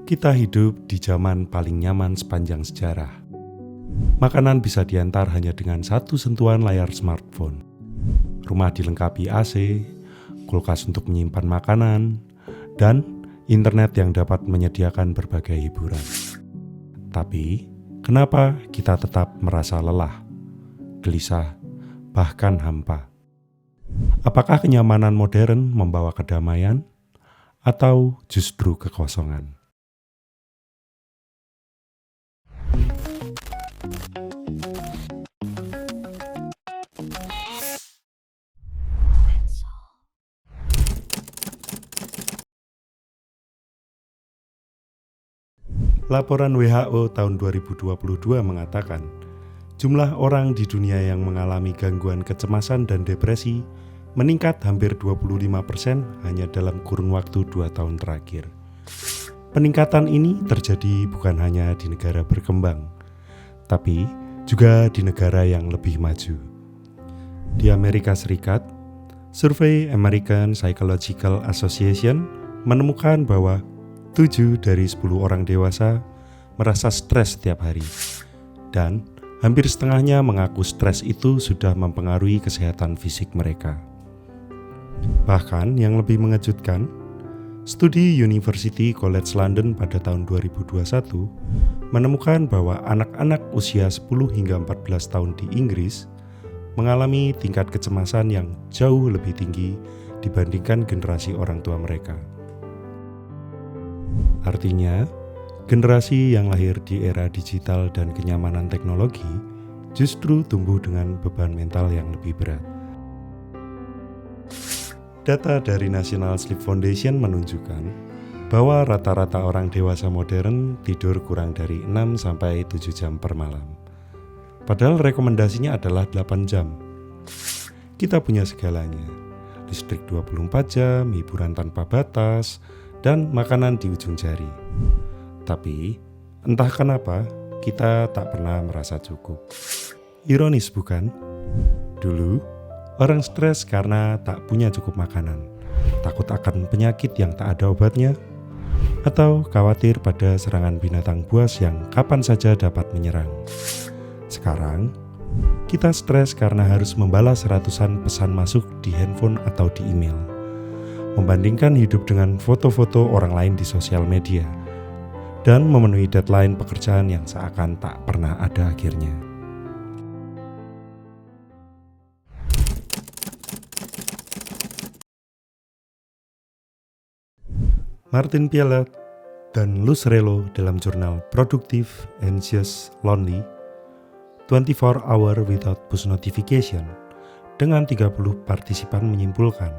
Kita hidup di zaman paling nyaman sepanjang sejarah. Makanan bisa diantar hanya dengan satu sentuhan layar smartphone. Rumah dilengkapi AC, kulkas untuk menyimpan makanan, dan internet yang dapat menyediakan berbagai hiburan. Tapi, kenapa kita tetap merasa lelah, gelisah, bahkan hampa? Apakah kenyamanan modern membawa kedamaian, atau justru kekosongan? Laporan WHO tahun 2022 mengatakan, jumlah orang di dunia yang mengalami gangguan kecemasan dan depresi meningkat hampir 25% hanya dalam kurun waktu 2 tahun terakhir. Peningkatan ini terjadi bukan hanya di negara berkembang, tapi juga di negara yang lebih maju. Di Amerika Serikat, survei American Psychological Association menemukan bahwa 7 dari 10 orang dewasa merasa stres setiap hari, dan hampir setengahnya mengaku stres itu sudah mempengaruhi kesehatan fisik mereka. Bahkan yang lebih mengejutkan, studi University College London pada tahun 2021 menemukan bahwa anak-anak usia 10 hingga 14 tahun di Inggris mengalami tingkat kecemasan yang jauh lebih tinggi dibandingkan generasi orang tua mereka. Artinya, generasi yang lahir di era digital dan kenyamanan teknologi justru tumbuh dengan beban mental yang lebih berat. Data dari National Sleep Foundation menunjukkan bahwa rata-rata orang dewasa modern tidur kurang dari 6-7 jam per malam. Padahal rekomendasinya adalah 8 jam. Kita punya segalanya, listrik 24 jam, hiburan tanpa batas, dan makanan di ujung jari. Tapi, entah kenapa, kita tak pernah merasa cukup. Ironis bukan? Dulu, orang stres karena tak punya cukup makanan, takut akan penyakit yang tak ada obatnya, atau khawatir pada serangan binatang buas yang kapan saja dapat menyerang. Sekarang, kita stres karena harus membalas ratusan pesan masuk di handphone atau di email, membandingkan hidup dengan foto-foto orang lain di sosial media, dan memenuhi deadline pekerjaan yang seakan tak pernah ada akhirnya. Martin Pialat dan Luz Rello dalam jurnal Productive, Anxious, Lonely, 24 Hour Without Push Notification, dengan 30 partisipan menyimpulkan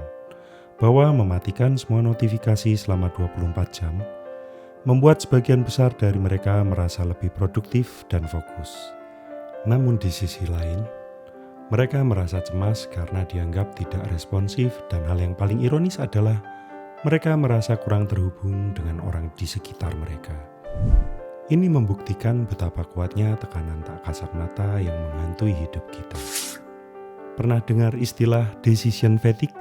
bahwa mematikan semua notifikasi selama 24 jam membuat sebagian besar dari mereka merasa lebih produktif dan fokus. Namun di sisi lain, mereka merasa cemas karena dianggap tidak responsif, dan hal yang paling ironis adalah mereka merasa kurang terhubung dengan orang di sekitar mereka. Ini membuktikan betapa kuatnya tekanan tak kasat mata yang menghantui hidup kita. Pernah dengar istilah decision fatigue?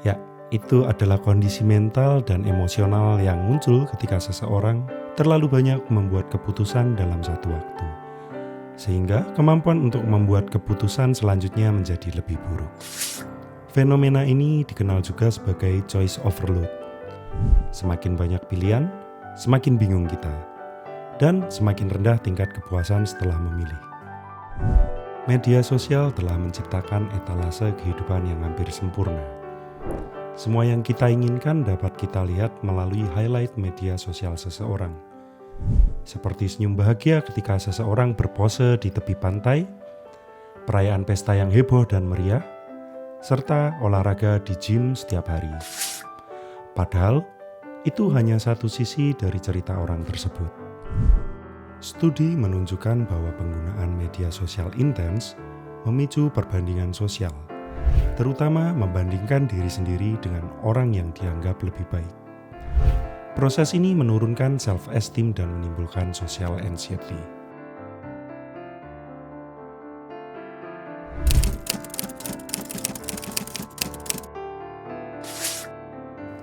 Ya, itu adalah kondisi mental dan emosional yang muncul ketika seseorang terlalu banyak membuat keputusan dalam satu waktu, sehingga kemampuan untuk membuat keputusan selanjutnya menjadi lebih buruk. Fenomena ini dikenal juga sebagai choice overload. Semakin banyak pilihan, semakin bingung kita, dan semakin rendah tingkat kepuasan setelah memilih. Media sosial telah menciptakan etalase kehidupan yang hampir sempurna. Semua yang kita inginkan dapat kita lihat melalui highlight media sosial seseorang. Seperti senyum bahagia ketika seseorang berpose di tepi pantai, perayaan pesta yang heboh dan meriah, serta olahraga di gym setiap hari. Padahal, itu hanya satu sisi dari cerita orang tersebut. Studi menunjukkan bahwa penggunaan media sosial intens memicu perbandingan sosial, terutama membandingkan diri sendiri dengan orang yang dianggap lebih baik. Proses ini menurunkan self-esteem dan menimbulkan social anxiety.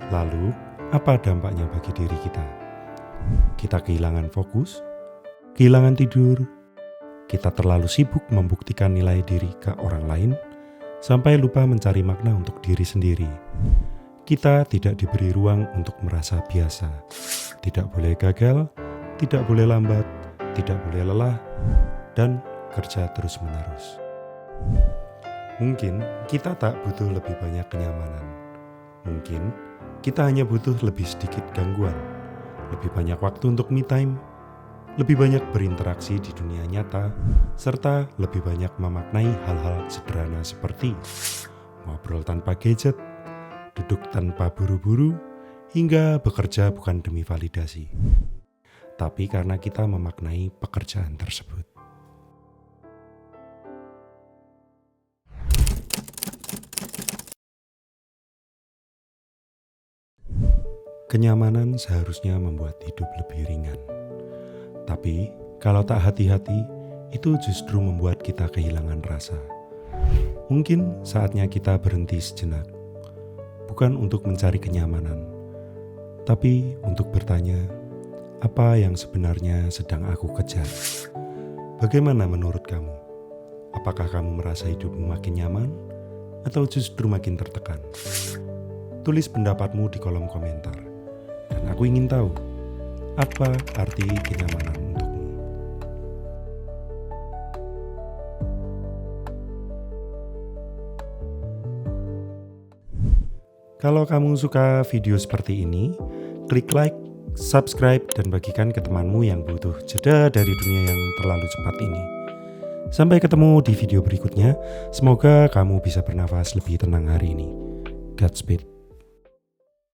Lalu, apa dampaknya bagi diri kita? kita kehilangan fokus, kehilangan tidur, kita terlalu sibuk membuktikan nilai diri ke orang lain, sampai lupa mencari makna untuk diri sendiri. Kita tidak diberi ruang untuk merasa biasa. Tidak boleh gagal, tidak boleh lambat, tidak boleh lelah, dan kerja terus-menerus. Mungkin kita tak butuh lebih banyak kenyamanan. Mungkin kita hanya butuh lebih sedikit gangguan, lebih banyak waktu untuk me time, lebih banyak berinteraksi di dunia nyata, serta lebih banyak memaknai hal-hal sederhana seperti ngobrol tanpa gadget, duduk tanpa buru-buru, hingga bekerja bukan demi validasi, tapi karena kita memaknai pekerjaan tersebut. Kenyamanan seharusnya membuat hidup lebih ringan. Tapi, kalau tak hati-hati, itu justru membuat kita kehilangan rasa. Mungkin saatnya kita berhenti sejenak. Bukan untuk mencari kenyamanan, tapi untuk bertanya, apa yang sebenarnya sedang aku kejar? Bagaimana menurut kamu? Apakah kamu merasa hidupmu makin nyaman, atau justru makin tertekan? Tulis pendapatmu di kolom komentar. Dan aku ingin tahu, apa arti kenyamanan untukmu? Kalau kamu suka video seperti ini, klik like, subscribe, dan bagikan ke temanmu yang butuh jeda dari dunia yang terlalu cepat ini. Sampai ketemu di video berikutnya. Semoga kamu bisa bernafas lebih tenang hari ini. Godspeed.